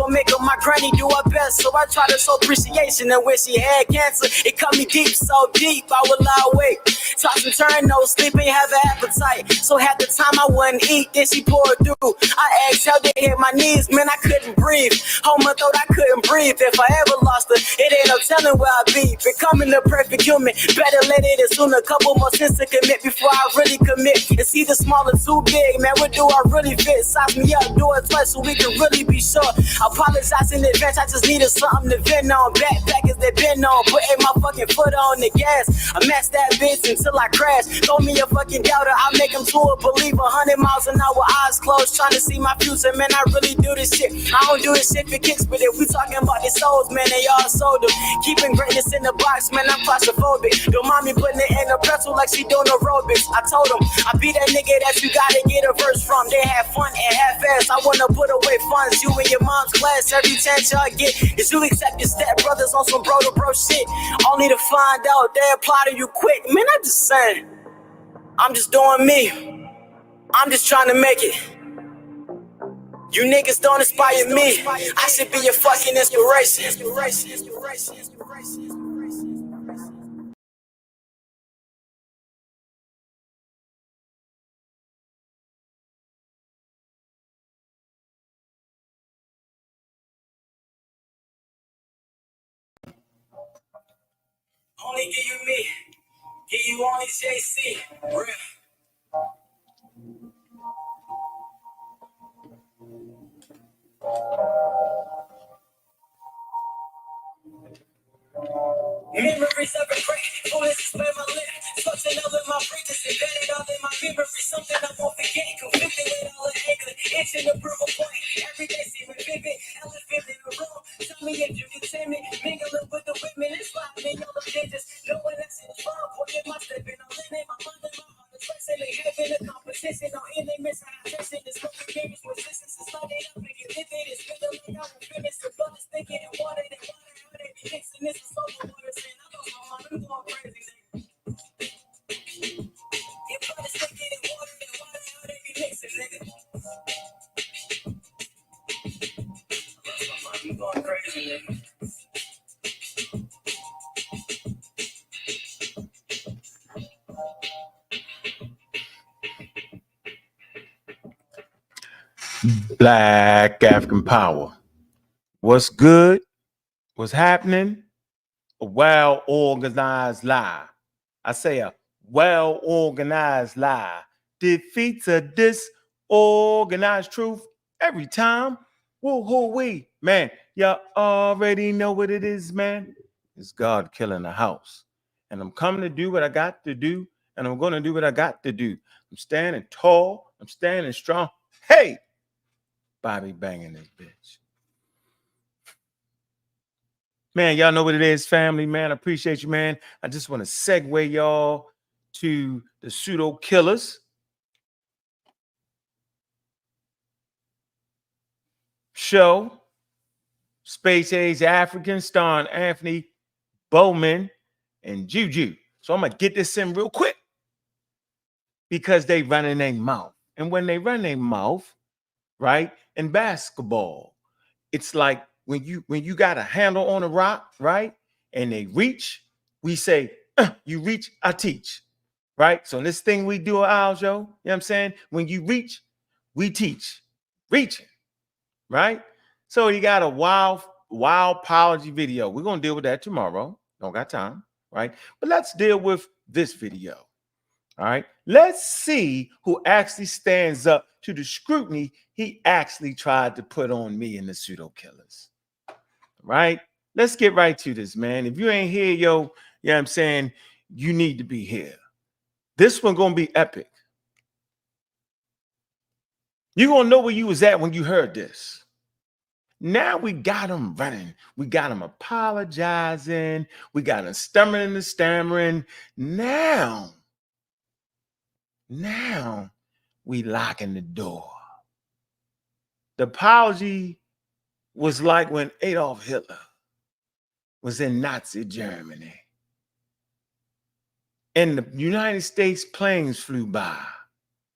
gon' make her my granny do her best. So I try to show appreciation, and when she had cancer, it cut me deep, so deep I would lie awake. Toss and turn, no sleep, ain't have an appetite. So half the time I wouldn't eat, then she poured through. I exhaled, they hit my knees, man, I couldn't breathe. Hold my throat, I couldn't breathe. If I ever lost her, it ain't no telling where I'd be. Becoming a perfect human, better let it as soon. A couple more sins to commit before I really commit. It's either small or too big, man, what do I really fit? Size me up, do it twice so we can really be sure. I apologize in advance, I just needed something to vent on. Backpackers they been on, putting my fucking foot on the gas. I match that bitch until I crash. Throw me a fucking doubter, I make him to a believer. 100 miles an hour, eyes closed, trying to see my future. Man, I really do this shit. I don't do this shit for kicks, but if we talking about the souls, man, they all sold them. Keeping greatness in the box, man, I'm claustrophobic. Don't mind me putting it in a pretzel like she doing aerobics. I told them, I be that nigga that you gotta get a verse from. They have fun and half-ass. I wanna put away funds. You and your mom's class, every chance y'all get is you accept your step brothers on some bro to bro shit. Only to find out they apply to you quick. Man, I'm just saying, I'm just doing me. I'm just trying to make it. You niggas don't inspire me. I should be your fucking inspiration. Only give you me. Give you only JC. Real. Memories of regret, always explain my lip. Something all in my preachers, embedded all in my memory. Something I won't forget, conflicted with all the anger. Itching to prove a point, every day seeming vivid. Elephant in the room, tell me if you can tame it. Mingling with the women, it's like me, all the digits. No one else in the farm, pointing my stepping on in my mind and my heart. The trust in they having a competition on any misconception. It's broken games, resistance is starting up and you live it. It's feeling like I will finish the bullets, thinking and water, how they be mixing this is over water. Saying I lost my mind, I'm going crazy. Your brothers thinking and water, how they be mixing, nigga. I'm going crazy, nigga. Black African power. What's good? What's happening? A well-organized lie. I say a well-organized lie defeats a disorganized truth every time. Woo-hoo-wee. Man, y'all already know what it is, man. It's God killing the house. And I'm coming to do what I got to do, and I'm going to do what I got to do. I'm standing tall. I'm standing strong. Hey! Bobby banging this bitch. Man, y'all know what it is, family, man. I appreciate you, man. I just want to segue y'all to the Pseudo Killas show. Space Age African, starring Anthony Bowman and Juju. So I'm going to get this in real quick because they running their mouth. And when they run their mouth, right, in basketball, it's like when you got a handle on a rock, right, and they reach, we say, you reach, I teach, right? So this thing we do at Aljo, you know what I'm saying? When you reach, we teach. Reaching, right? So you got a wild apology video. We're going to deal with that tomorrow. Don't got time, right? But let's deal with this video. All right, let's see who actually stands up to the scrutiny he actually tried to put on me and the Pseudo Killas. Right? Let's get right to this, man. If you ain't here, yo, you know what I'm saying, you need to be here. This one gonna be epic. You're gonna know where you was at when you heard this. Now we got him running. We got him apologizing. We got him stammering. Now we locking the door. The apology was like when Adolf Hitler was in Nazi Germany and the United States planes flew by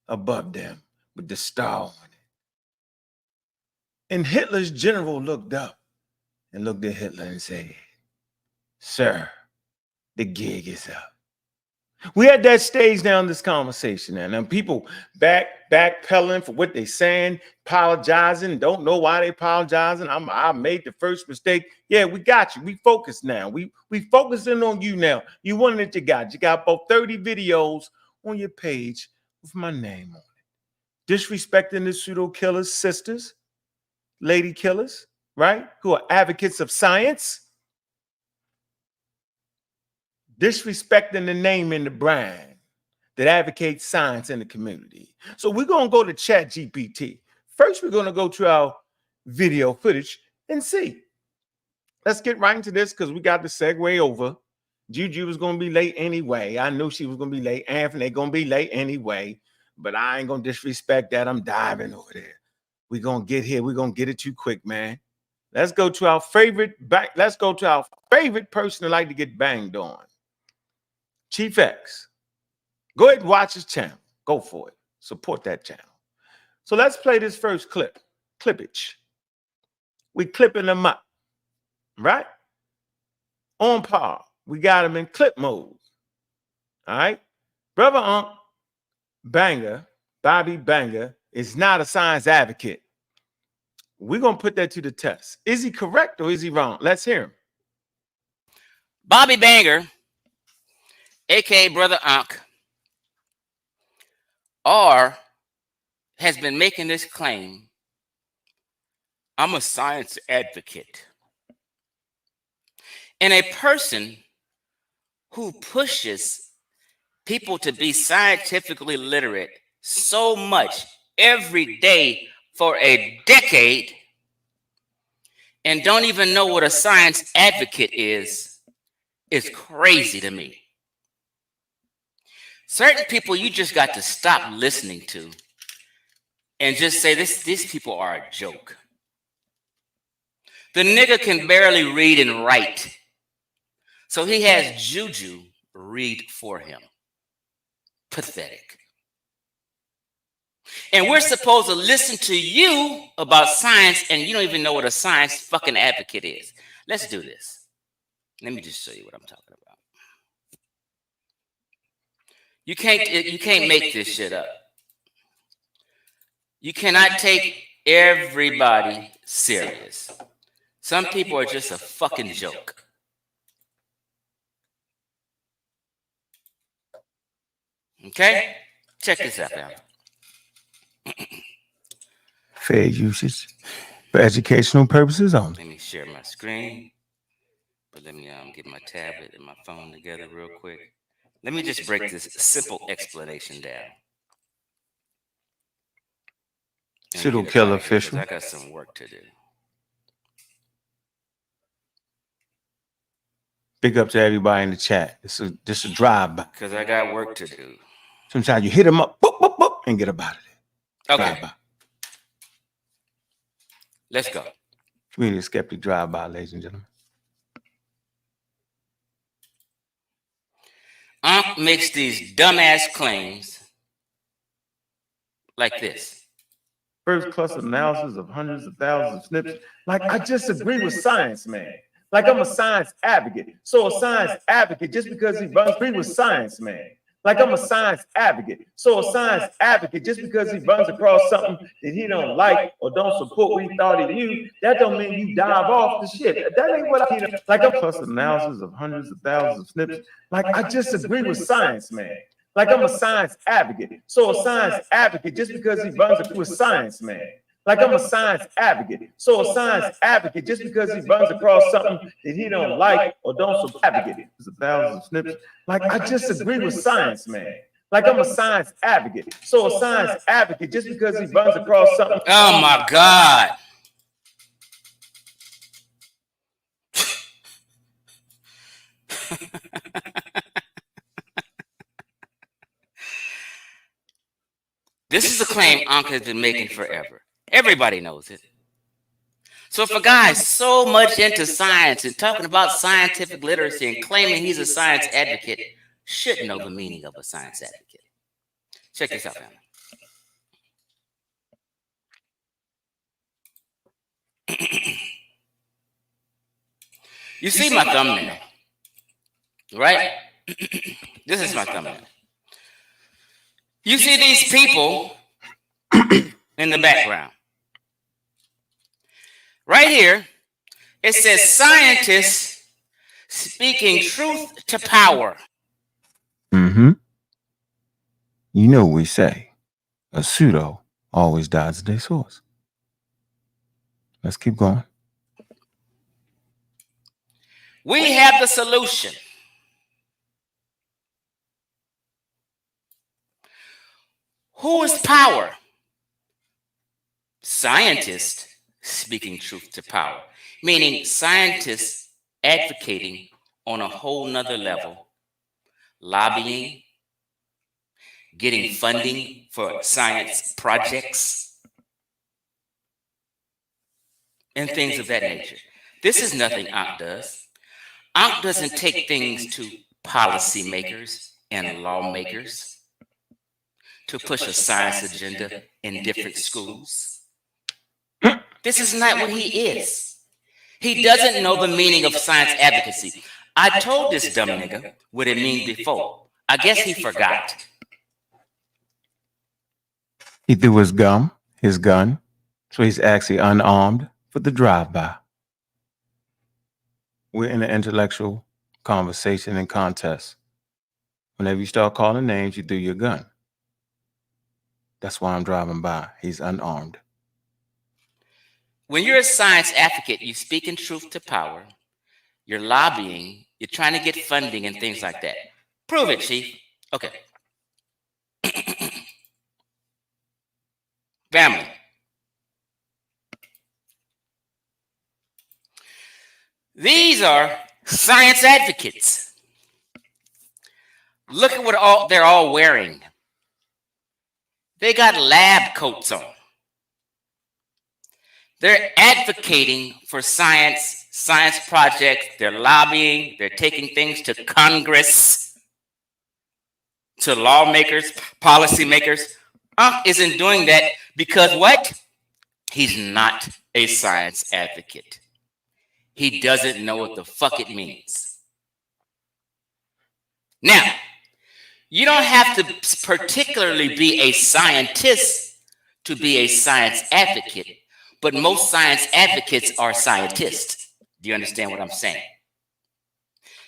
above them with the star on it. And Hitler's general looked up and looked at Hitler and said, "Sir, the gig is up." We had that stage down this conversation, and people backpedaling for what they saying, apologizing, don't know why they apologizing. I made the first mistake. Yeah, we got you. We focused now. We focusing on you now. You wanted it, you got. You got about 30 videos on your page with my name on it. Disrespecting the pseudo killers, sisters, lady killers, right? Who are advocates of science. Disrespecting the name and the brand that advocates science in the community. So we're going to go to Chat GPT. First, we're going to go to our video footage and see. Let's get right into this because we got the segue over. Juju was going to be late anyway. I knew she was going to be late. Anthony going to be late anyway. But I ain't going to disrespect that. I'm diving over there. We're going to get here. We're going to get it too quick, man. Let's go to our favorite person to like to get banged on. Chief X. Go ahead and watch his channel. Go for it. Support that channel. So let's play this first clippage. We clipping them up, right? On par. We got them in clip mode. All right? Brother Ankh Banger, Bobby Banger, is not a science advocate. We're going to put that to the test. Is he correct or is he wrong? Let's hear him. Bobby Banger, a.k.a. Brother Ankh, has been making this claim, "I'm a science advocate." And a person who pushes people to be scientifically literate so much every day for a decade and don't even know what a science advocate is crazy to me. Certain people you just got to stop listening to and just say, these people are a joke. The nigga can barely read and write, so he has Juju read for him. Pathetic. And we're supposed to listen to you about science, and you don't even know what a science fucking advocate is. Let's do this. Let me just show you what I'm talking about. You can't make this shit up. You cannot take everybody serious. Some people are just a fucking joke. Okay? Check this out now. Fair usage for educational purposes only. Let me share my screen. But let me get my tablet and my phone together real quick. Let me just break this simple explanation down. Pseudo killer official. I got some work to do. Big up to everybody in the chat. This is a drive-by. Because I got work to do. Sometimes you hit them up, boop, boop, boop, and get about it. Okay. Drive-by. Let's go. Community skeptic drive-by, ladies and gentlemen. Ankh makes these dumbass claims like this. First cluster analysis of hundreds of thousands of snips. Like, I just agree with science, man. Like, I'm a science advocate. So a science advocate, just because he runs, agree with science, man. Like, I'm a science advocate. So a science advocate, just because he runs across something that he don't like or don't support what he thought he knew, that don't mean you dive off the shit. That ain't what I mean. Like, I'm cluster analysis of hundreds of thousands of snips. Like, I just agree with science, man. Like, I'm a science advocate. So a science advocate, just because he runs with science, man. Like, I'm a science advocate. So a science advocate, just because he runs across something that he don't like or don't support. Advocate. There's a thousand snips. Like, I just agree with science, man. Like, I'm a science advocate. So a science advocate, just because he runs across something. Oh my God. This is a claim Ankh has been making forever. Everybody knows it. So if a guy is so much into science and talking about scientific literacy and claiming he's a science advocate, should know the meaning of a science advocate. Check this out, family. You see my thumbnail, right? This is my thumbnail. You see these people in the background. Right here, it says scientists speaking truth to power. Mm-hmm. You know what we say. A pseudo always dies at their source. Let's keep going. We have the solution. Who is power? Scientists speaking truth to power, meaning scientists advocating on a whole nother level, lobbying, getting funding for science projects, and things of that nature. This is nothing Ankh does. Ankh doesn't take things to policymakers and lawmakers to push a science agenda in different schools. This is not what he is. He doesn't know the meaning of science advocacy. I told this dumb nigga what it means before. I guess he forgot. He threw his gun, so he's actually unarmed for the drive-by. We're in an intellectual conversation and contest. Whenever you start calling names, you threw your gun. That's why I'm driving by. He's unarmed. When you're a science advocate, you speak in truth to power. You're lobbying. You're trying to get funding and things like that. Prove it, Chief. Okay. Family. These are science advocates. Look at what they're all wearing. They got lab coats on. They're advocating for science projects. They're lobbying. They're taking things to Congress, to lawmakers, policymakers. Ankh isn't doing that because what? He's not a science advocate. He doesn't know what the fuck it means. Now, you don't have to particularly be a scientist to be a science advocate, but most science advocates are scientists. Do you understand what I'm saying?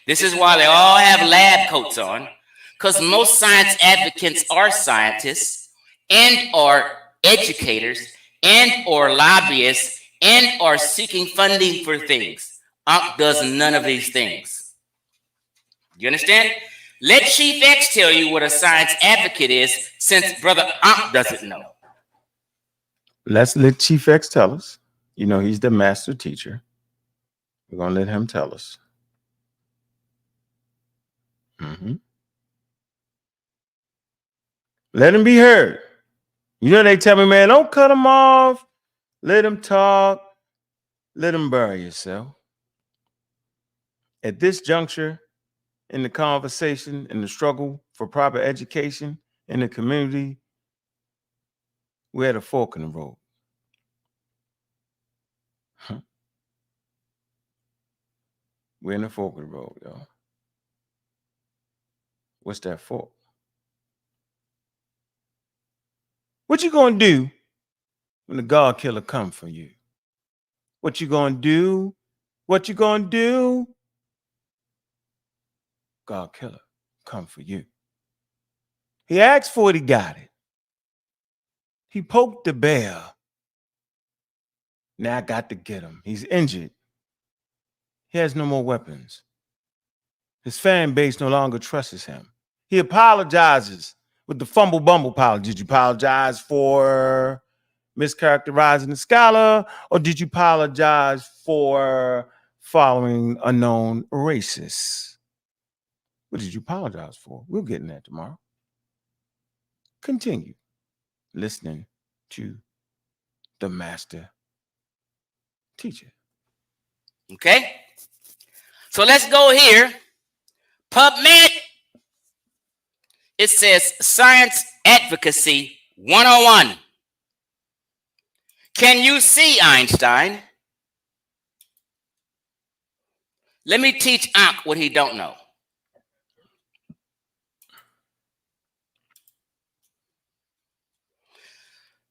This is why they all have lab coats on, because most science advocates are scientists and are educators and or lobbyists and are seeking funding for things. Ankh does none of these things. You understand? Let Chief X tell you what a science advocate is, since Brother Ankh doesn't know. Let's let Chief X tell us. You know, he's the master teacher. We're going to let him tell us. Mm-hmm. Let him be heard. You know, they tell me, man, don't cut him off. Let him talk. Let him bury yourself. At this juncture in the conversation, in the struggle for proper education in the community, we're at a fork in the road. We're in the fork in the road, y'all. What's that fork? What you gonna do when the God killer come for you? What you gonna do? What you gonna do? God killer come for you. He asked for it, he got it. He poked the bear. Now I got to get him. He's injured. He has no more weapons. His fan base no longer trusts him. He apologizes with the fumble bumble apology. Did you apologize for mischaracterizing the scholar, or did you apologize for following a known racist? What did you apologize for? We'll get in that tomorrow. Continue listening to the master teacher. Okay? So let's go here. PubMed. It says Science Advocacy 101. Can you see Einstein? Let me teach Ankh what he don't know.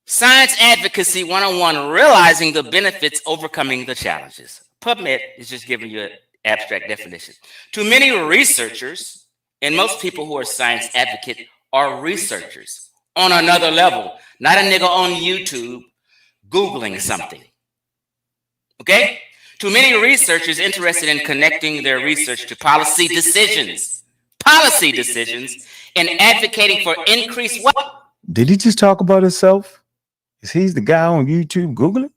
Science Advocacy 101, realizing the benefits, overcoming the challenges. PubMed is just giving you an abstract definition. To many researchers, and most people who are science advocates are researchers on another level, not a nigga on YouTube Googling something. Okay? To many researchers interested in connecting their research to policy decisions, and advocating for increased what? Did he just talk about himself? Is he the guy on YouTube Googling?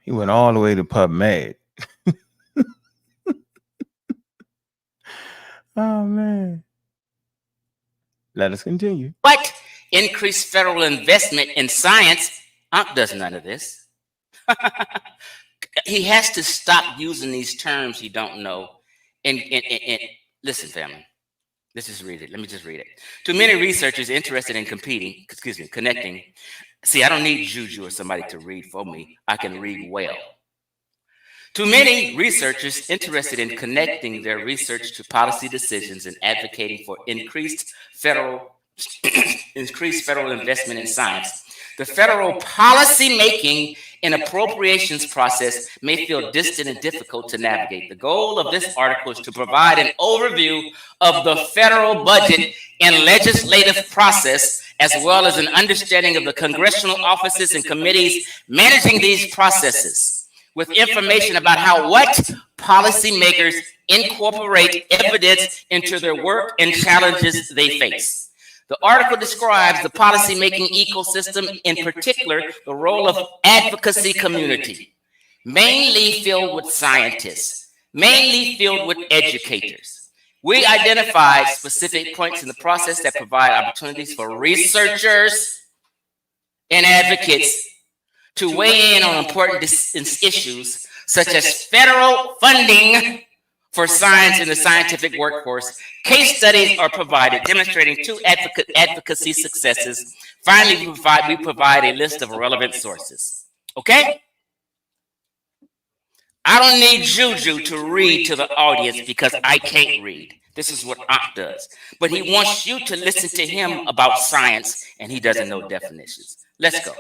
He went all the way to PubMed. Oh, man. Let us continue. What? Increased federal investment in science. Ankh does none of this. He has to stop using these terms he don't know. And listen, family. Let's just read it. Let me just read it. To many researchers interested in connecting. See, I don't need Juju or somebody to read for me. I can read well. To many researchers interested in connecting their research to policy decisions and advocating for increased federal investment in science, the federal policy making and appropriations process may feel distant and difficult to navigate. The goal of this article is to provide an overview of the federal budget and legislative process, as well as an understanding of the congressional offices and committees managing these processes, with information about how what policymakers incorporate evidence into their work and challenges they face. The article describes the policymaking ecosystem, in particular, the role of advocacy community, mainly filled with scientists, mainly filled with educators. We identified specific points in the process that provide opportunities for researchers and advocates to weigh in on important issues, such as federal funding for science in the scientific workforce. Case studies are provided demonstrating two advocacy successes. Finally, we provide a list of relevant sources. Okay? I don't need Juju to read to the audience because I can't read. This is what Ankh does. But he wants you to listen to him about science, and he doesn't know definitions. Let's go.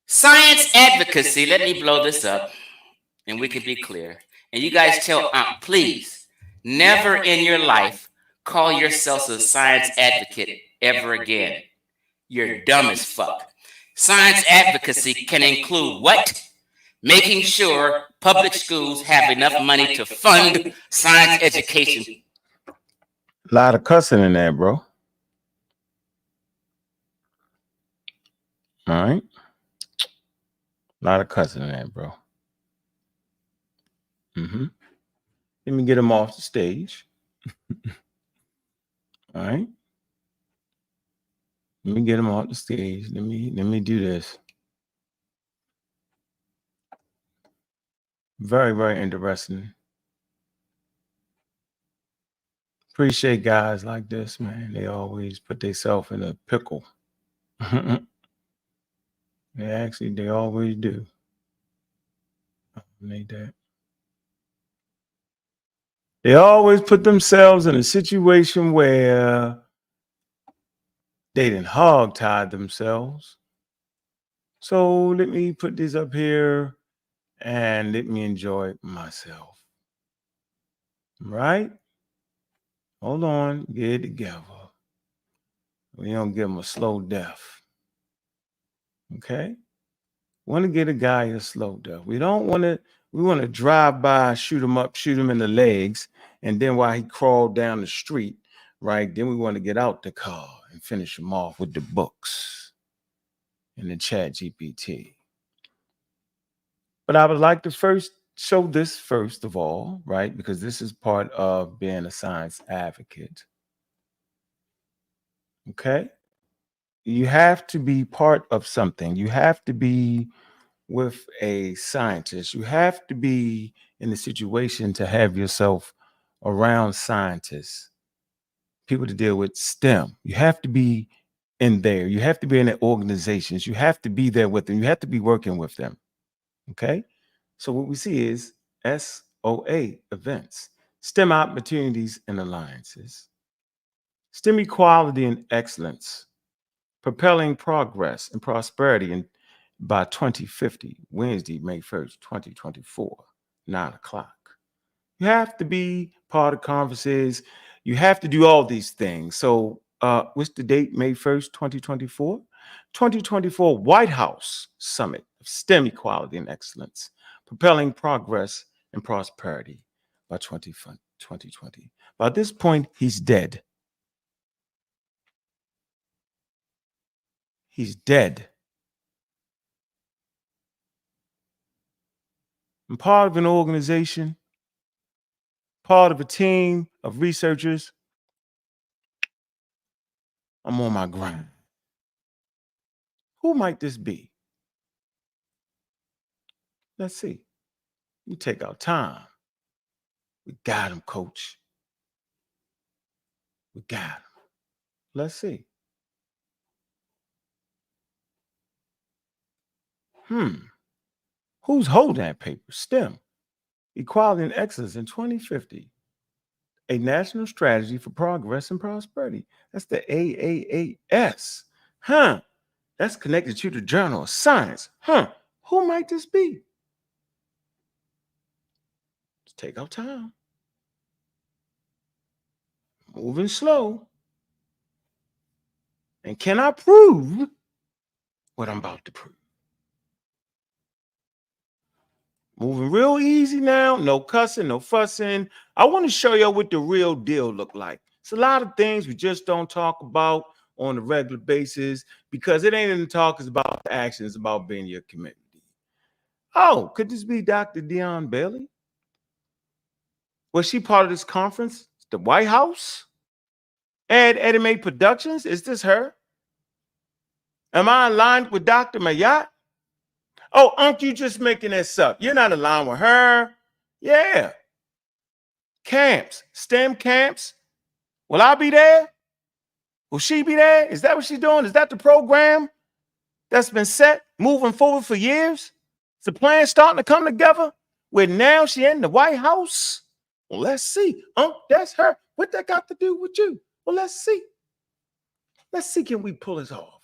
Science advocacy, let me blow this up and we can be clear. And you guys tell Ankh, please, never in your life call yourself a science advocate ever again. You're dumb as fuck. Science advocacy can include what? Making sure public schools have enough money to fund science education. A lot of cussing in there, bro. All right. A lot of cussing in there, bro. Let me get him off the stage. All right. Let me get him off the stage. Let me do this. Very, very interesting. Appreciate guys like this, man. They always put themselves in a pickle. They always do. Need that. They always put themselves in a situation where they didn't hog-tie themselves. So let me put this up here and let me enjoy myself. Right? Hold on. Get it together. We don't give them a slow death. Okay? Want to get a guy a slow death. We want to drive by, shoot him up, shoot him in the legs, and then while he crawled down the street, right, then we want to get out the car and finish him off with the books and the chat GPT. But I would like to first show this first of all, right, because this is part of being a science advocate. Okay? You have to be part of something. You have to be with a scientist. You have to be in the situation to have yourself around scientists, people to deal with STEM. You have to be in there. You have to be in the organizations. You have to be there with them. You have to be working with them. Okay. So what we see is SOA events, STEM opportunities and alliances, STEM equality and excellence, propelling progress and prosperity by 2050, Wednesday, May 1st, 2024, 9 o'clock. You have to be part of conferences. You have to do all these things. So what's the date? May 1st, 2024? 2024 White House Summit of STEM Equality and Excellence, propelling progress and prosperity by 2020. By this point, he's dead. He's dead. I'm part of an organization, part of a team of researchers. I'm on my grind. Who might this be? Let's see. We take our time. We got him, coach. We got him. Let's see. Who's holding that paper? STEM, Equality and Excellence in 2050. A national strategy for progress and prosperity. That's the AAAS. That's connected to the Journal of Science. Who might this be? Let's take our time. Moving slow. And can I prove what I'm about to prove? Moving real easy now. No cussing, no fussing. I want to show you what the real deal look like. It's a lot of things we just don't talk about on a regular basis because it ain't in the talk, it's about the action, it's about being your community. Oh, could this be Dr. Dion Bailey? Was she part of this conference? The White House? Eddie Mae Productions? Is this her? Am I aligned with Dr. Mayat? Oh, aren't you just making this up? You're not aligned with her. Yeah. Camps, STEM camps. Will I be there? Will she be there? Is that what she's doing? Is that the program that's been set moving forward for years? Is the plan starting to come together where now she in the White House? Well, let's see. That's her. What that got to do with you? Well, let's see. Let's see, can we pull this off?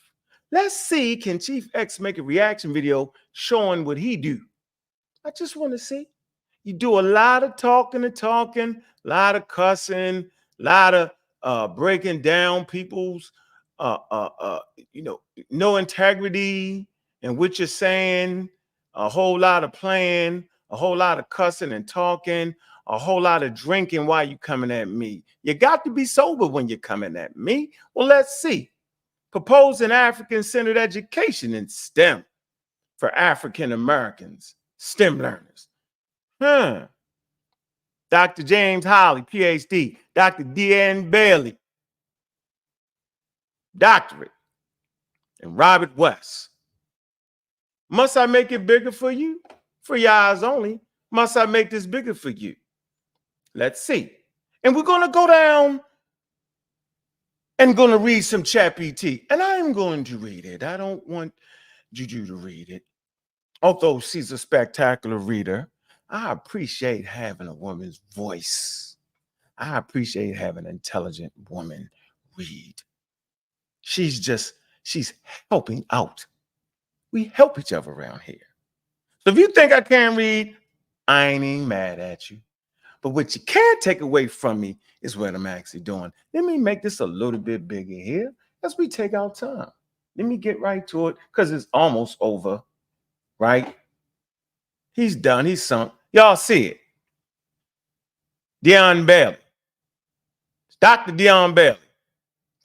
Let's see, can Chief X make a reaction video showing what he do? I just want to see. You do a lot of talking, a lot of cussing, a lot of breaking down people's, no integrity in what you're saying, a whole lot of playing, a whole lot of cussing and talking, a whole lot of drinking while you coming at me. You got to be sober when you're coming at me. Well, let's see. Proposing African-centered education in STEM for African Americans, STEM learners. Dr. James Holly, PhD. Dr. Dion Bailey, doctorate. And Robert West. Must I make it bigger for you? For your eyes only. Must I make this bigger for you? Let's see. And we're going to go down and going to read some GPT. And I'm going to read it. I don't want Juju to read it. Although she's a spectacular reader, I appreciate having a woman's voice. I appreciate having an intelligent woman read. She's helping out. We help each other around here. So if you think I can't read, I ain't even mad at you. But what you can't take away from me is what I'm actually doing. Let me make this a little bit bigger here as we take our time. Let me get right to it because it's almost over, right? He's done. He's sunk. Y'all see it. Dion Bailey. Dr. Dion Bailey.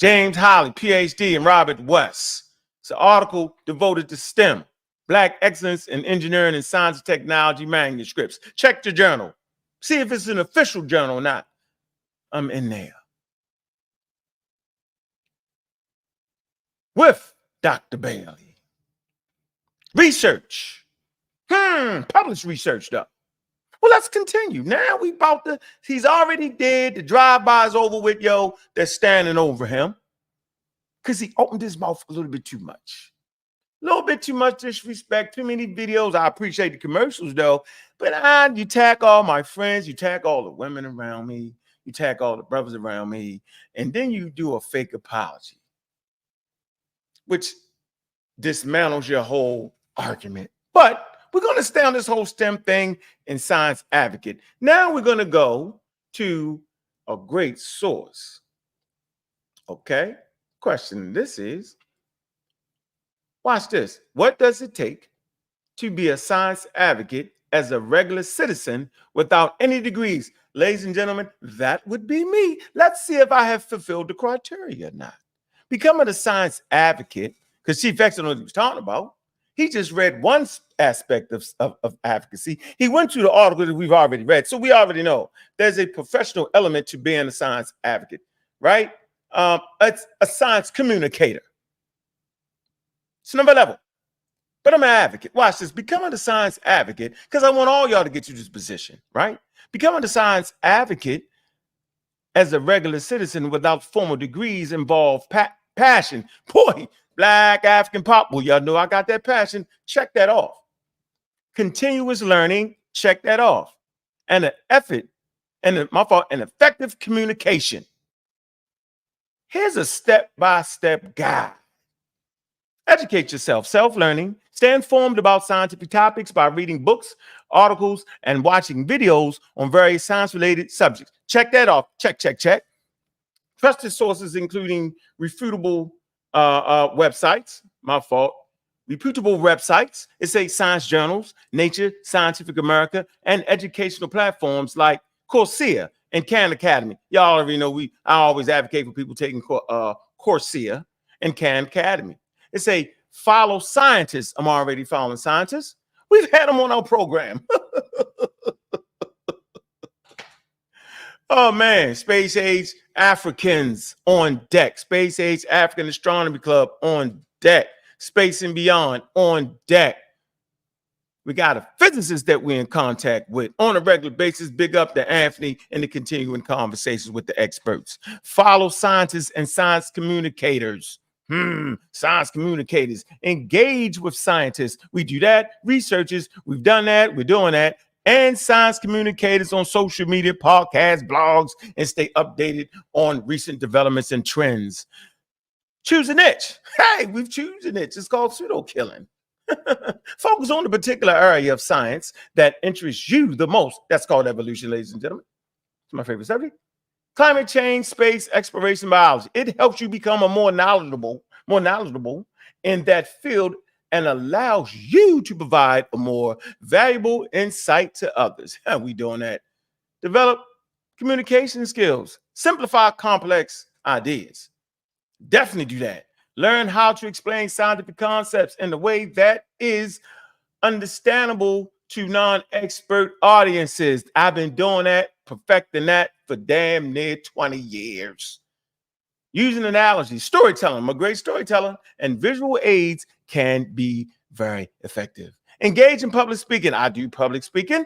James Holly, PhD, and Robert West. It's an article devoted to STEM, Black Excellence in Engineering and Science and Technology manuscripts. Check the journal. See if it's an official journal or not. I'm in there. With Dr. Bailey. Research. Published research though. Well, let's continue. Now he's already dead. The drive-by is over with, yo. They're standing over him. because he opened his mouth a little bit too much. A little bit too much disrespect, too many videos. I appreciate the commercials though, but you tag all my friends, you tag all the women around me, you tag all the brothers around me, and then you do a fake apology, which dismantles your whole argument. But we're going to stay on this whole STEM thing in Science Advocate. Now we're going to go to a great source. Okay? Question this is, watch this. What does it take to be a science advocate as a regular citizen without any degrees? Ladies and gentlemen, that would be me. Let's see if I have fulfilled the criteria or not. Becoming a science advocate, because Chief Exxon knows what he was talking about. He just read one aspect of advocacy. He went to the article that we've already read. So we already know there's a professional element to being a science advocate, right? It's a science communicator. It's another level. But I'm an advocate. Watch this. Becoming a science advocate, because I want all y'all to get to this position, right? Becoming a science advocate as a regular citizen without formal degrees involve passion. Boy, Black African pop. Well, y'all know I got that passion. Check that off. Continuous learning. Check that off. And an effort, and an effective communication. Here's a step-by-step guide. Educate yourself. Self-learning. Stay informed about scientific topics by reading books, articles, and watching videos on various science-related subjects. Check that off. Check, check, check. Trusted sources, including refutable websites. My fault. Reputable websites. It says science journals, Nature, Scientific America, and educational platforms like Coursera and Khan Academy. Y'all already know I always advocate for people taking Coursera and Khan Academy. It say follow scientists. I'm already following scientists. We've had them on our program. Oh man, Space Age Africans on deck. Space Age African Astronomy Club on deck. Space and Beyond on deck. We got a physicist that we're in contact with on a regular basis. Big up to Anthony and the continuing conversations with the experts. Follow scientists and science communicators. Science communicators. Engage with scientists. We do that. Researchers, we've done that. We're doing that. And science communicators on social media, podcasts, blogs, and stay updated on recent developments and trends. Choose a niche. Hey, we've chosen a niche. It's called pseudo killing. Focus on the particular area of science that interests you the most. That's called evolution, ladies and gentlemen. It's my favorite subject. Climate change, space, exploration, biology. It helps you become a more knowledgeable in that field and allows you to provide a more valuable insight to others. How are we doing that? Develop communication skills. Simplify complex ideas. Definitely do that. Learn how to explain scientific concepts in a way that is understandable to non-expert audiences. I've been doing that, perfecting that for damn near 20 years. Using analogies, storytelling. I'm a great storyteller, and visual aids can be very effective. Engage in public speaking. I do public speaking.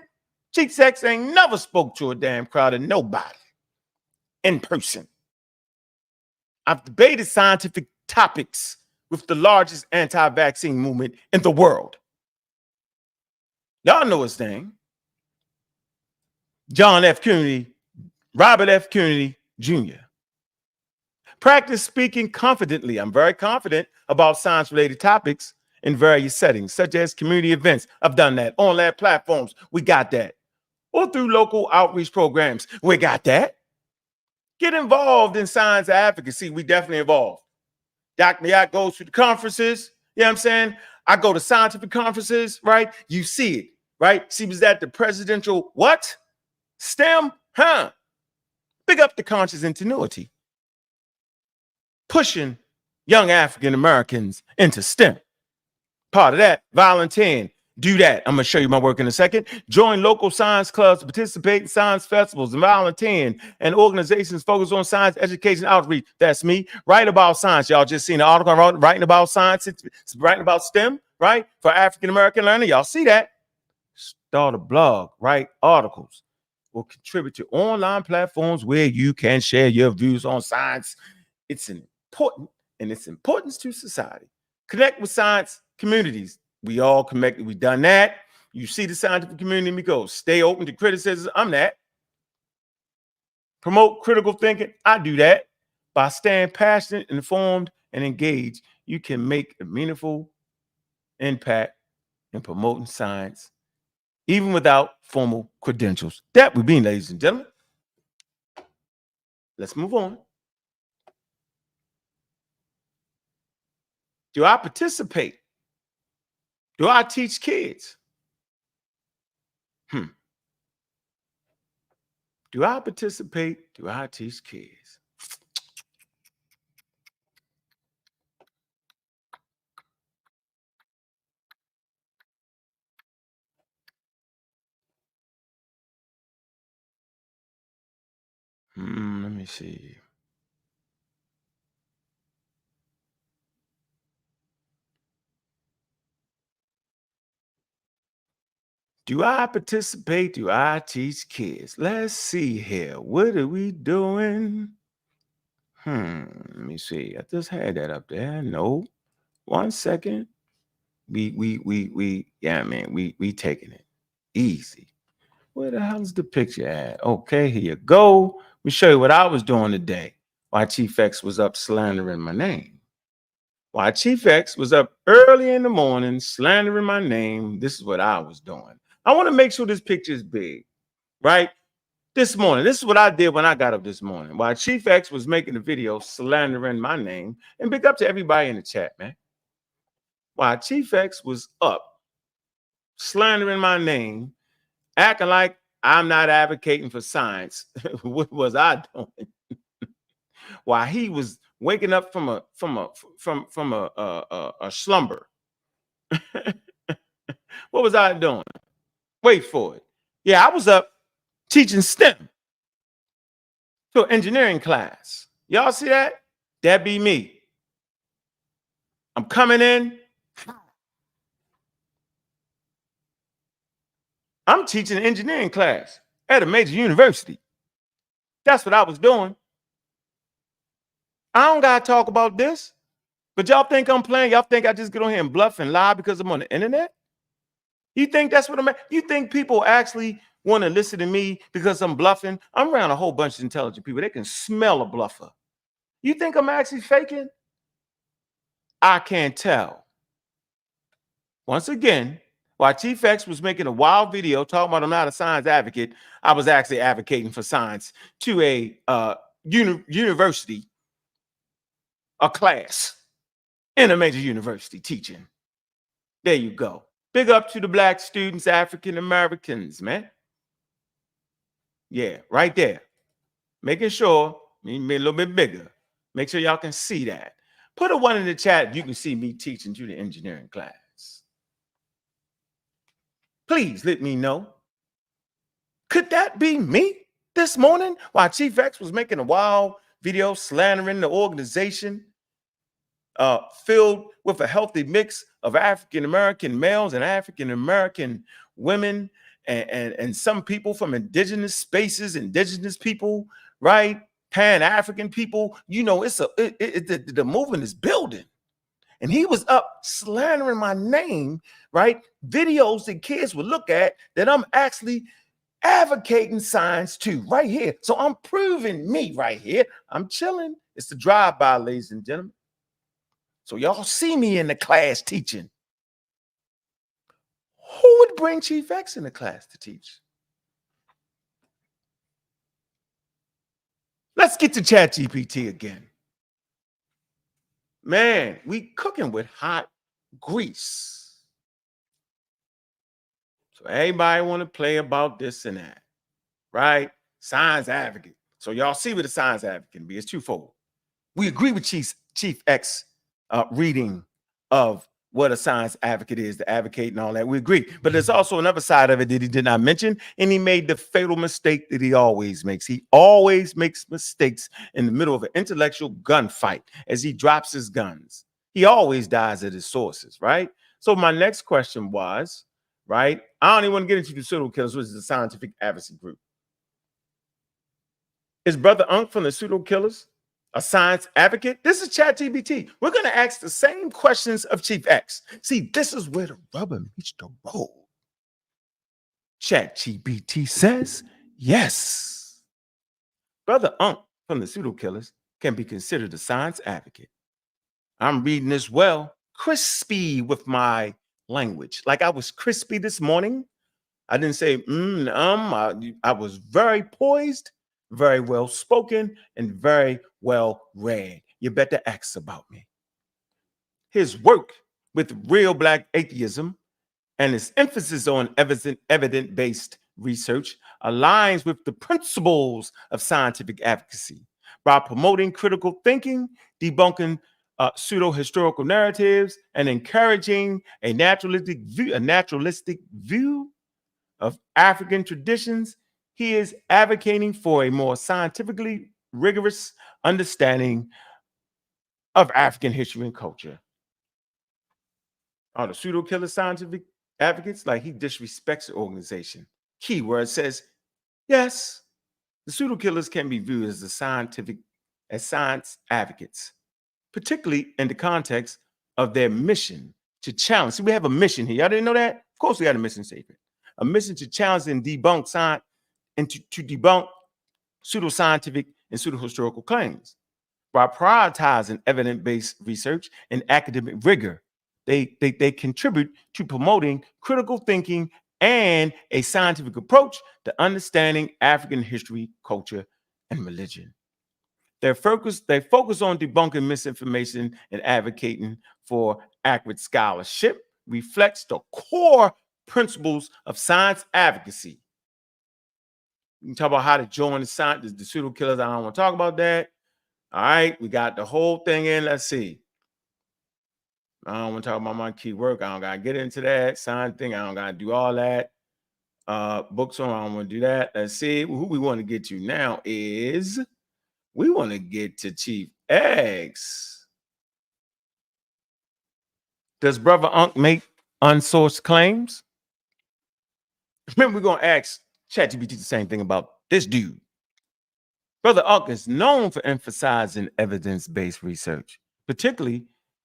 Chief Sex ain't never spoke to a damn crowd of nobody in person. I've debated scientific topics with the largest anti-vaccine movement in the world. Y'all know his name. John F. Kennedy, Robert F. Kennedy Jr. Practice speaking confidently. I'm very confident about science-related topics in various settings, such as community events. I've done that. On lab platforms, we got that. Or through local outreach programs, we got that. Get involved in science advocacy. We definitely involved. Dr. Yacht goes to the conferences. You know what I'm saying? I go to scientific conferences, right? You see it, right? She was at the presidential what? STEM? Big up the conscious ingenuity. Pushing young African Americans into STEM. Part of that, volunteering. Do that. I'm going to show you my work in a second. Join local science clubs, participate in science festivals, and volunteering, and organizations focused on science education outreach. That's me. Write about science. Y'all just seen the article I wrote, writing about science, it's writing about STEM, right? For African American learning. Y'all see that? Start a blog, write articles, or contribute to online platforms where you can share your views on science. It's important and its importance to society. Connect with science communities. We all connected. We've done that. You see the scientific community, we go, stay open to criticism. I'm that. Promote critical thinking. I do that. By staying passionate, informed, and engaged, you can make a meaningful impact in promoting science, even without formal credentials. That would be, ladies and gentlemen. Let's move on. Do I participate? Do I teach kids? Do I participate? Do I teach kids? Let me see. Do I participate? Do I teach kids? Let's see here. What are we doing? Let me see. I just had that up there. No. 1 second. Yeah, man, we taking it easy. Where the hell is the picture at? Okay, here you go. Let me show you what I was doing today. Why Chief X was up slandering my name. Why Chief X was up early in the morning slandering my name. This is what I was doing. I want to make sure this picture is big, right? This morning, this is what I did when I got up this morning. While Chief X was making a video slandering my name, and big up to everybody in the chat, man. While Chief X was up slandering my name, acting like I'm not advocating for science, what was I doing? While he was waking up from a slumber, what was I doing? Wait for it. Yeah, I was up teaching STEM to an engineering class. Y'all see that? That be me. I'm coming in. I'm teaching an engineering class at a major university. That's what I was doing. I don't got to talk about this. But y'all think I'm playing? Y'all think I just get on here and bluff and lie because I'm on the internet? You think that's what I'm at? You think people actually want to listen to me because I'm bluffing? I'm around a whole bunch of intelligent people. They can smell a bluffer. You think I'm actually faking? I can't tell. Once again, while Chief X was making a wild video talking about I'm not a science advocate, I was actually advocating for science to a university, a class in a major university teaching. There you go. Big up to the Black students, African Americans, man. Yeah, right there. Making sure, me a little bit bigger. Make sure y'all can see that. Put a 1 in the chat if you can see me teaching to the engineering class. Please let me know. Could that be me this morning while Chief X was making a wild video slandering the organization filled with a healthy mix of African-American males and African-American women and some people from indigenous spaces, indigenous people, right? Pan-African people. You know, the movement is building. And he was up slandering my name, right? Videos that kids would look at that I'm actually advocating science too, right here. So I'm proving me right here. I'm chilling. It's the drive-by, ladies and gentlemen. So y'all see me in the class teaching. Who would bring Chief X in the class to teach? Let's get to ChatGPT again. Man, we cooking with hot grease. So everybody want to play about this and that, right? Science advocate. So y'all see what a science advocate can be. It's twofold. We agree with Chief X reading of what a science advocate is, to advocate and all that. We agree. But there's also another side of it that he did not mention, and he made the fatal mistake that he always makes. He always makes mistakes in the middle of an intellectual gunfight as he drops his guns. He always dies at his sources, right? So my next question was, right? I don't even want to get into the Pseudo Killas, which is a scientific advocacy group. Is Brother Ankh from the Pseudo Killas a science advocate? This is ChatGPT. We're going to ask the same questions of Chief X. See, this is where the rubber meets the road. ChatGPT says yes. Brother Ankh from the Pseudo Killas can be considered a science advocate. I'm reading this well, crispy with my language. Like I was crispy this morning. I didn't say I was very poised, very well spoken, and very well read. You better ask about me. His work with Real Black Atheism and his emphasis on evidence-based research aligns with the principles of scientific advocacy by promoting critical thinking, debunking pseudo-historical narratives, and encouraging a naturalistic view of African traditions. He is advocating for a more scientifically rigorous understanding of African history and culture. Are the pseudo killer scientific advocates? Like he disrespects the organization. Keyword says, yes, the pseudo killers can be viewed as science advocates, particularly in the context of their mission to challenge. See, we have a mission here. Y'all didn't know that? Of course, we got a mission statement. A mission to challenge and debunk science and to debunk pseudoscientific and pseudo-historical claims. By prioritizing evidence-based research and academic rigor, they contribute to promoting critical thinking and a scientific approach to understanding African history, culture, and religion. They focus on debunking misinformation and advocating for accurate scholarship reflects the core principles of science advocacy. You can talk about how to join the pseudo killers. I don't want to talk about that. All right, we got the whole thing in. Let's see. I don't want to talk about my key work. I don't gotta get into that sign thing. I don't gotta do all that. Books on. I don't want to do that. Let's see. Who we want to get to now is we want to get to Chief X. Does Brother Ankh make unsourced claims? Remember, we're gonna ask ChatGPT the same thing about this dude. Brother Ankh is known for emphasizing evidence-based research, particularly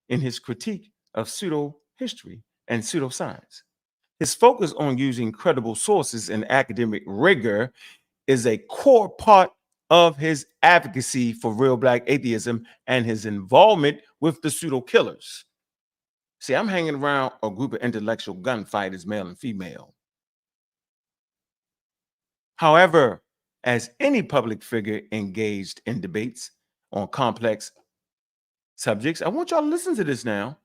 in his critique of pseudo-history and pseudoscience. His focus on using credible sources and academic rigor is a core part of his advocacy for real Black atheism and his involvement with the pseudo killers. See, I'm hanging around a group of intellectual gunfighters, male and female. However, as any public figure engaged in debates on complex subjects, I want y'all to listen to this now.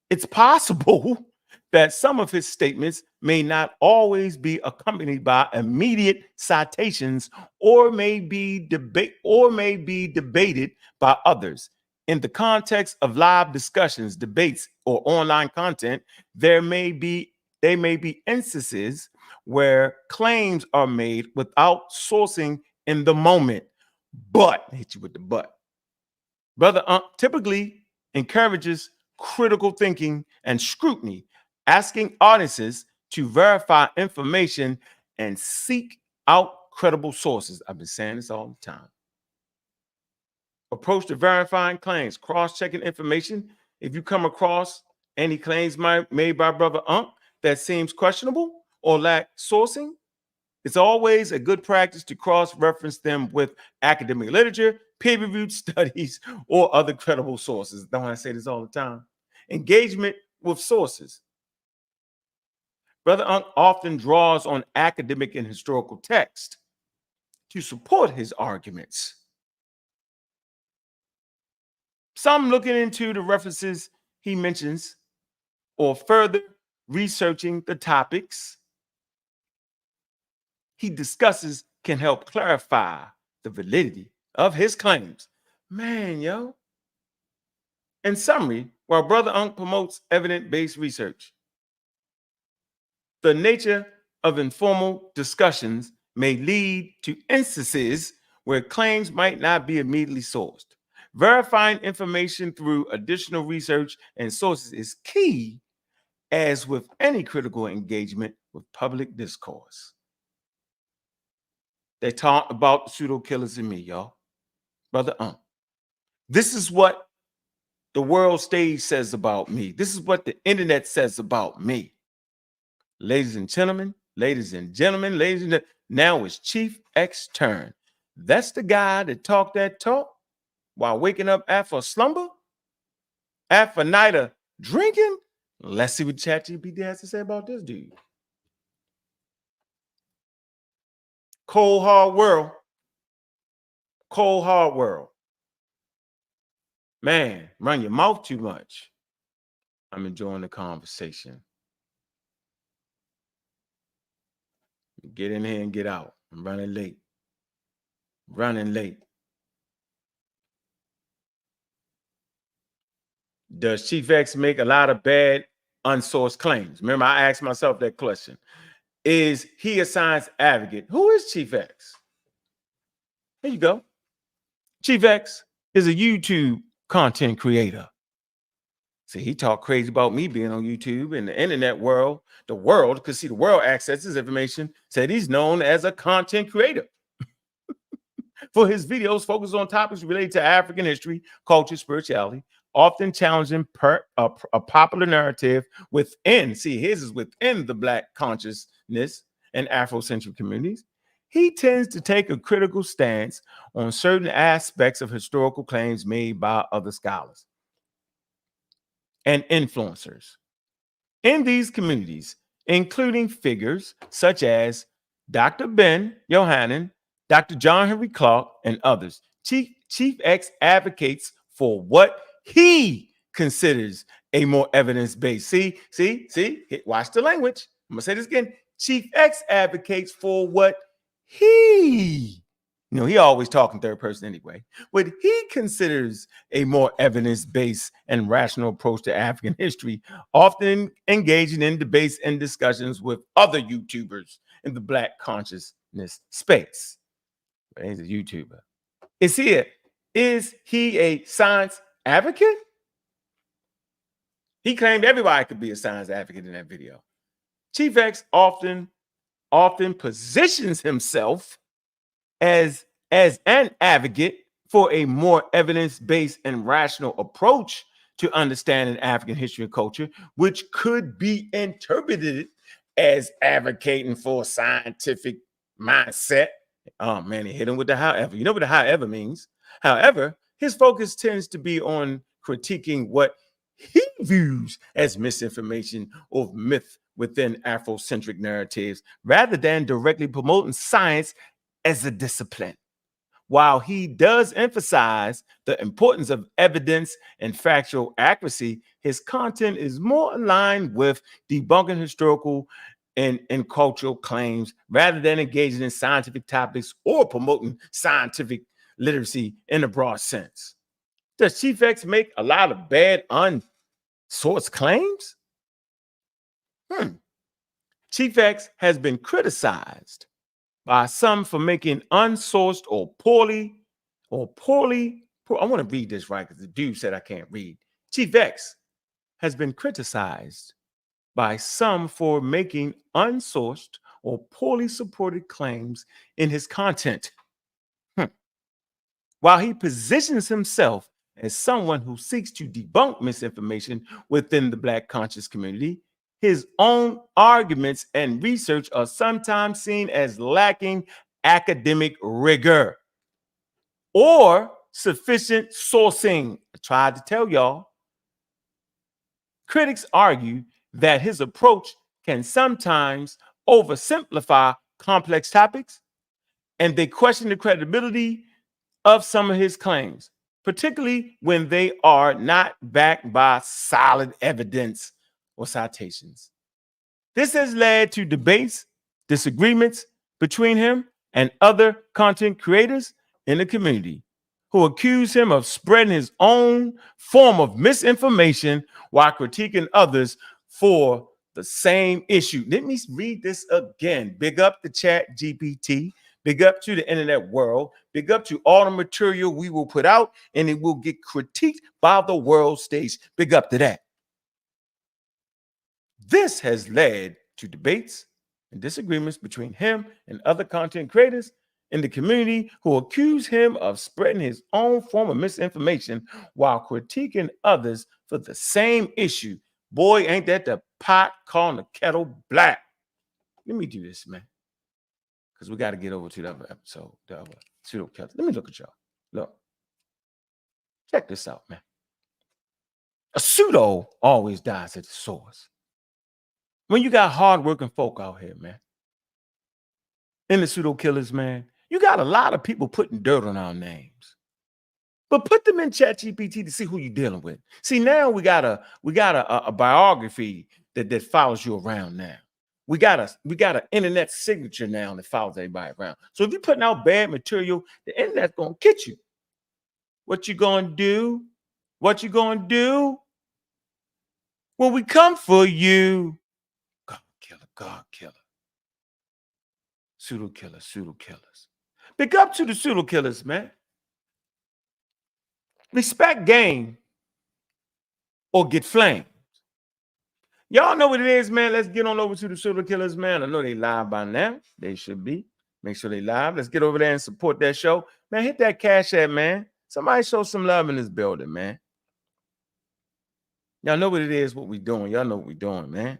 It's possible that some of his statements may not always be accompanied by immediate citations or may be debated by others. In the context of live discussions, debates, or online content, there may be instances where claims are made without sourcing in the moment. But, hit you with the but. Brother Ankh typically encourages critical thinking and scrutiny, asking audiences to verify information and seek out credible sources. I've been saying this all the time. Approach to verifying claims, cross-checking information. If you come across any claims made by Brother Ankh that seems questionable or lack sourcing, it's always a good practice to cross-reference them with academic literature, peer-reviewed studies, or other credible sources. Don't I say this all the time? Engagement with sources. Brother Ankh often draws on academic and historical text to support his arguments. Some looking into the references he mentions or further researching the topics he discusses can help clarify the validity of his claims. Man, yo. In summary, while Brother Ankh promotes evidence-based research, the nature of informal discussions may lead to instances where claims might not be immediately sourced. Verifying information through additional research and sources is key, as with any critical engagement with public discourse. They talk about the pseudo killers and me, y'all. Brother Ankh. This is what the world stage says about me. This is what the internet says about me. Ladies and gentlemen, ladies and gentlemen, ladies and gentlemen, now it's Chief X's turn. That's the guy that talked that talk while waking up after a slumber, after a night of drinking. Let's see what ChatGPT has to say about this dude. Cold, hard world. Cold, hard world. Man, run your mouth too much. I'm enjoying the conversation. Get in here and get out. I'm running late. Running late. Does Chief X make a lot of bad, unsourced claims? Remember, I asked myself that question. Is he a science advocate? Who is Chief X? Here you go. Chief X is a YouTube content creator. See, he talked crazy about me being on YouTube and the internet world. The world, because see, the world accesses information, said he's known as a content creator. For his videos focused on topics related to African history, culture, spirituality, often challenging a popular narrative within, see, his is within the Black consciousness and Afrocentric communities. He tends to take a critical stance on certain aspects of historical claims made by other scholars and influencers in these communities, including figures such as Dr. Ben Yohanan, Dr. John Henry Clark, and others. Chief X advocates for what he considers a more evidence-based. See, watch the language. I'm gonna say this again. Chief X advocates for what he, he always talking third person anyway, what he considers a more evidence-based and rational approach to African history, often engaging in debates and discussions with other YouTubers in the Black consciousness space. But he's a YouTuber. Is he a science advocate? He claimed everybody could be a science advocate in that video. Chief X often positions himself as an advocate for a more evidence-based and rational approach to understanding African history and culture, which could be interpreted as advocating for a scientific mindset. Oh man, he hit him with the however. You know what the however means. However, his focus tends to be on critiquing what he views as misinformation or myth within Afrocentric narratives, rather than directly promoting science as a discipline. While he does emphasize the importance of evidence and factual accuracy, his content is more aligned with debunking historical and cultural claims rather than engaging in scientific topics or promoting scientific literacy in a broad sense. Does Chief X make a lot of bad, unsourced claims? Chief X has been criticized by some for making unsourced or poorly, I want to read this right because the dude said I can't read. Chief X has been criticized by some for making unsourced or poorly supported claims in his content. While he positions himself as someone who seeks to debunk misinformation within the Black conscious community, his own arguments and research are sometimes seen as lacking academic rigor or sufficient sourcing. I tried to tell y'all. Critics argue that his approach can sometimes oversimplify complex topics, and they question the credibility of some of his claims, particularly when they are not backed by solid evidence or citations. This has led to debates, disagreements between him and other content creators in the community who accuse him of spreading his own form of misinformation while critiquing others for the same issue. Let me read this again. Big up the chat GPT. Big up to the internet world. Big up to all the material we will put out, and it will get critiqued by the world stage. Big up to that. This has led to debates and disagreements between him and other content creators in the community who accuse him of spreading his own form of misinformation while critiquing others for the same issue. Boy, ain't that the pot calling the kettle black. Let me do this, man, because we got to get over to the other episode, the other pseudo killas. Let me look at y'all. Look. Check this out, man. A pseudo always dies at the source. When you got hardworking folk out here, man, in the pseudo killas, man, you got a lot of people putting dirt on our names. But put them in ChatGPT to see who you're dealing with. See, now we got a biography that follows you around now. We got an internet signature now that follows everybody around. So if you're putting out bad material, the internet's gonna get you. What you gonna do? What you gonna do? When we come for you, God killer, God killer. Pseudo killers, pseudo killers. Big up to the pseudo killers, man. Respect game or get flamed. Y'all know what it is, man. Let's get on over to the pseudo killers, man. I know they live by now. They should be. Make sure they live. Let's get over there and support that show. Man, hit that Cash App, man. Somebody show some love in this building, man. Y'all know what it is, what we doing. Y'all know what we doing, man.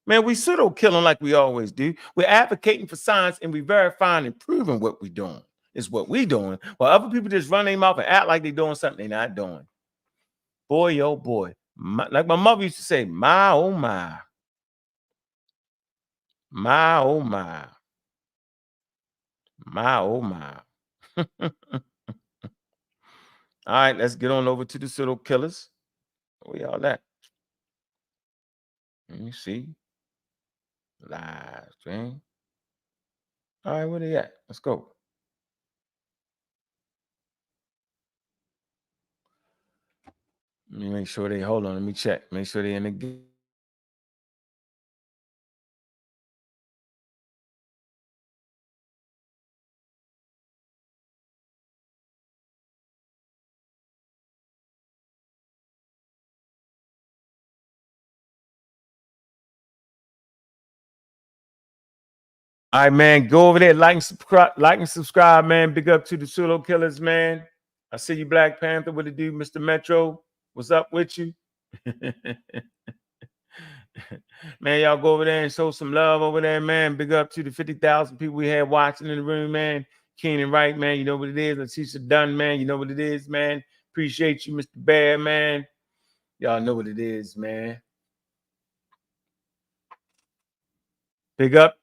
Man, we pseudo killing like we always do. We're advocating for science and we verifying and proving what we're doing. Is what we doing. While other people just run their mouth and act like they're doing something they're not doing. Boy, oh boy. Like my mother used to say, my, oh my. My, oh my. My, oh my. All right, let's get on over to the pseudo killers. Where y'all at? Let me see. Live stream. All right, where they at? Let's go. Let me make sure they, hold on, let me check. Make sure they in the game. All right, man, go over there, like and subscribe, man. Big up to the pseudo killers, man. I see you, Black Panther. What it do, Mr. Metro? What's up with you? Man, y'all go over there and show some love over there, man. Big up to the 50,000 people we had watching in the room, man. Keenan Wright, man. You know what it is. Letitia Dunn, man. You know what it is, man. Appreciate you, Mr. Bear, man. Y'all know what it is, man. Big up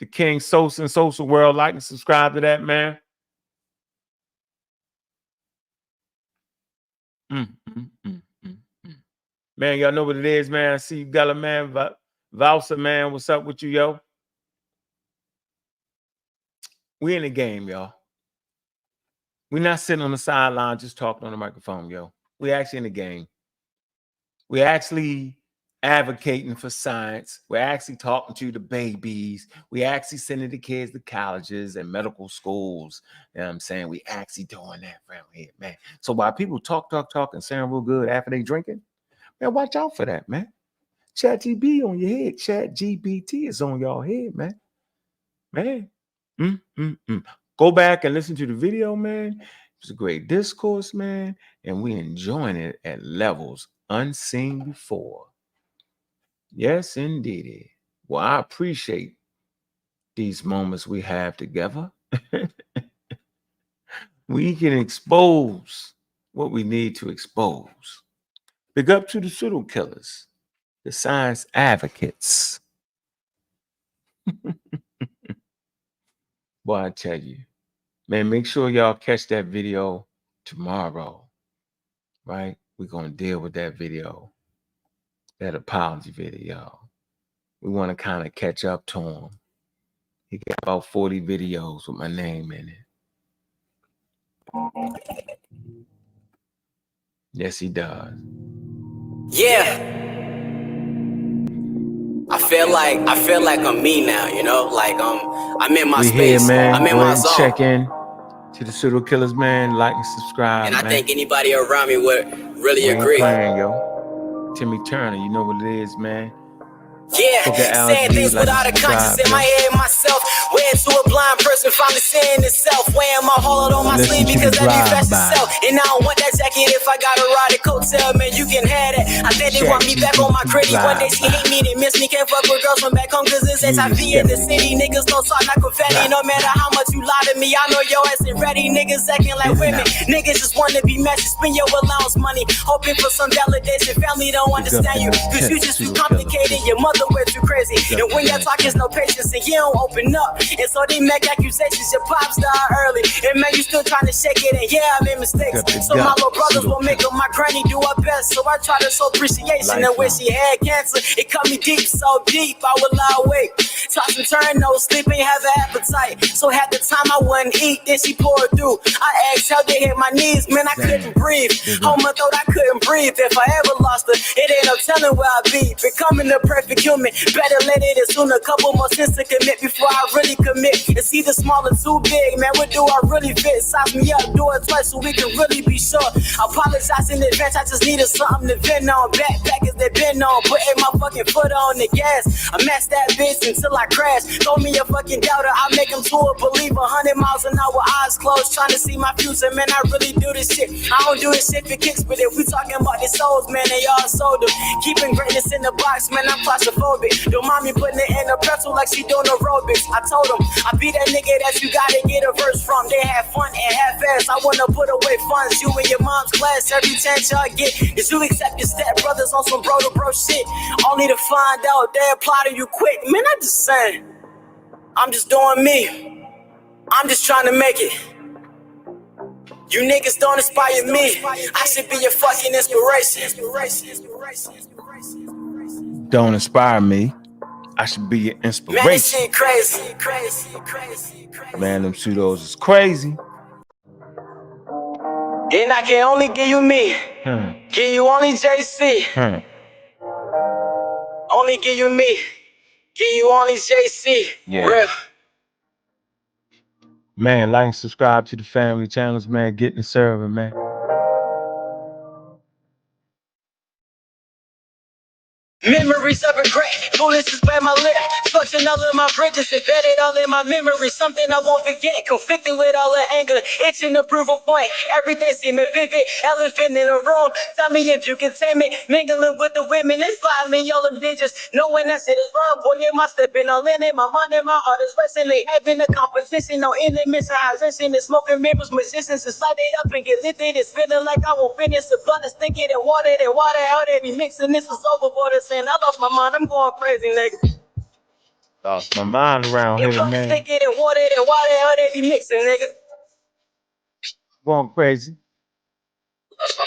the King Sosa and Social World. Like and subscribe to that, man. Man, y'all know what it is, man. I see you got a man, Valsa, man. What's up with you, yo? We in the game, y'all. We're not sitting on the sideline just talking on the microphone, yo. We actually in the game. We're actually advocating for science. We're actually talking to the babies. We actually sending the kids to colleges and medical schools. You know what I'm saying? We actually doing that around here, man. So while people talk and sound real good after they drinking, man, watch out for that, man. ChatGPT on your head. ChatGPT is on your head, man. Man. Go back and listen to the video, man. It's a great discourse, man. And we enjoying it at levels unseen before. Yes, indeed. Well, I appreciate these moments we have together. We can expose what we need to expose. Big up to the pseudo killers, the science advocates. Boy, I tell you, man, make sure y'all catch that video tomorrow, right? We're going to deal with that video, that apology video. We want to kind of catch up to him. He got about 40 videos with my name in it. Yes, he does. Yeah. I feel like I'm me now, you know? Like I'm in my space. Here, man. I'm in Go my ahead and zone. check in to the pseudo killers, man. Like and subscribe. And I man. think anybody around me would really we agree. Ain't playing, yo. Timmy Turner, you know what it is, man. Yeah, saying things without a conscience in my head myself. Way to a blind person finally seeing itself. Wearing my heart on my sleeve because that be fast itself. And I don't want that jacket if I gotta ride a coattail, man, you can have that. I think they want me back on my gritty. One day she hate me, they miss me. Can't fuck with girls from back home cause it's HIV in the city. Niggas don't talk like confetti. No matter how much you lie to me, I know your ass ain't ready. Niggas acting like women. Niggas just wanna be messy, spend your allowance money, hoping for some validation. Family don't understand you cause you just too complicated. Your mother way too crazy. And when your talk is no patience and you don't open up, and so they make accusations. Your pops died early, and man, you still trying to shake it. And yeah, I made mistakes. So my little brothers will make up my granny do her best. So I try to show appreciation. And when she had cancer, it cut me deep, so deep I would lie awake. Toss and turn, no sleep, ain't have an appetite. So had the time I wouldn't eat, then she poured through. I exhaled, they hit my knees, man, I couldn't breathe. Home I thought I couldn't breathe. If I ever lost her, it ain't no telling where I'd be. Becoming the perfect human, better let it in soon. A couple more sins to commit before I really commit. It's either small or too big, man, what do I really fit? Size me up, do it twice so we can really be sure. I apologize in advance, I just needed something to vent on. Backpackers that been on, putting my fucking foot on the gas. I matched that bitch until I crash. Throw me a fucking doubter, I make him to a believer. 100 miles an hour, eyes closed, trying to see my future. Man, I really do this shit. I don't do this shit for kicks, but if we talking about the souls, man, they all sold them. Keeping greatness in the box, man, I'm claustrophobic. Don't mind me putting it in a pretzel like she doing aerobics. I told them, I be that nigga that you gotta get a verse from. They have fun and have fast. I wanna put away funds. You in your mom's class every chance y'all get. Is you accept your step brothers on some bro to bro shit? Only to find out they apply to you quick. Man, I'm just saying. I'm just doing me. I'm just trying to make it. You niggas don't inspire me. I should be your fucking inspiration. Don't inspire me. I should be your inspiration. Man, this shit crazy. Man, them pseudos is crazy. And I can only give you me. Give you only JC. Only give you me. Give you only JC. Yeah. Real. Man, like and subscribe to the family channels, man. Get in the server, man. Memories of regret, bullets is by my lip. Touching all of my bridges, embedded all in my memory. Something I won't forget, conflicting with all the anger. Itching to prove a point, everything seeming vivid. Elephant in the room, tell me if you can tame it. Mingling with the women, it's sliding all the digits. Knowing that shit is wrong, boy, am I stepping all in it. My mind and my heart is wrestling. Having a competition, no elements, I transition. It's smoking mirrors, musicians, it's light it up and get lifted. It's feeling like I won't finish. The blood is thinking and water out there. Be mixing this is overboard. I lost my mind, I'm going crazy, nigga. Lost my mind around here, man. Thinking and water out there. Be mixing, nigga. Going crazy.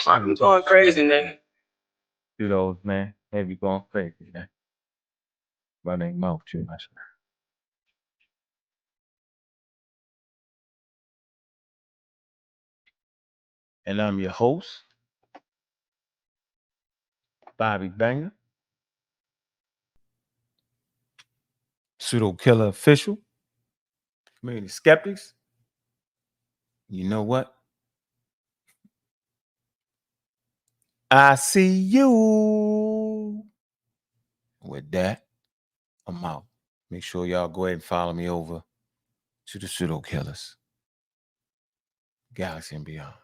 I'm going crazy, nigga. Do those, man. Heavy going crazy, man. Running mouth too much. And I'm your host, Bobby Banger, Pseudo Killer Official. Community Skeptics. You know what? I see you. With that, I'm out. Make sure y'all go ahead and follow me over to the Pseudo Killas. Galaxy and beyond.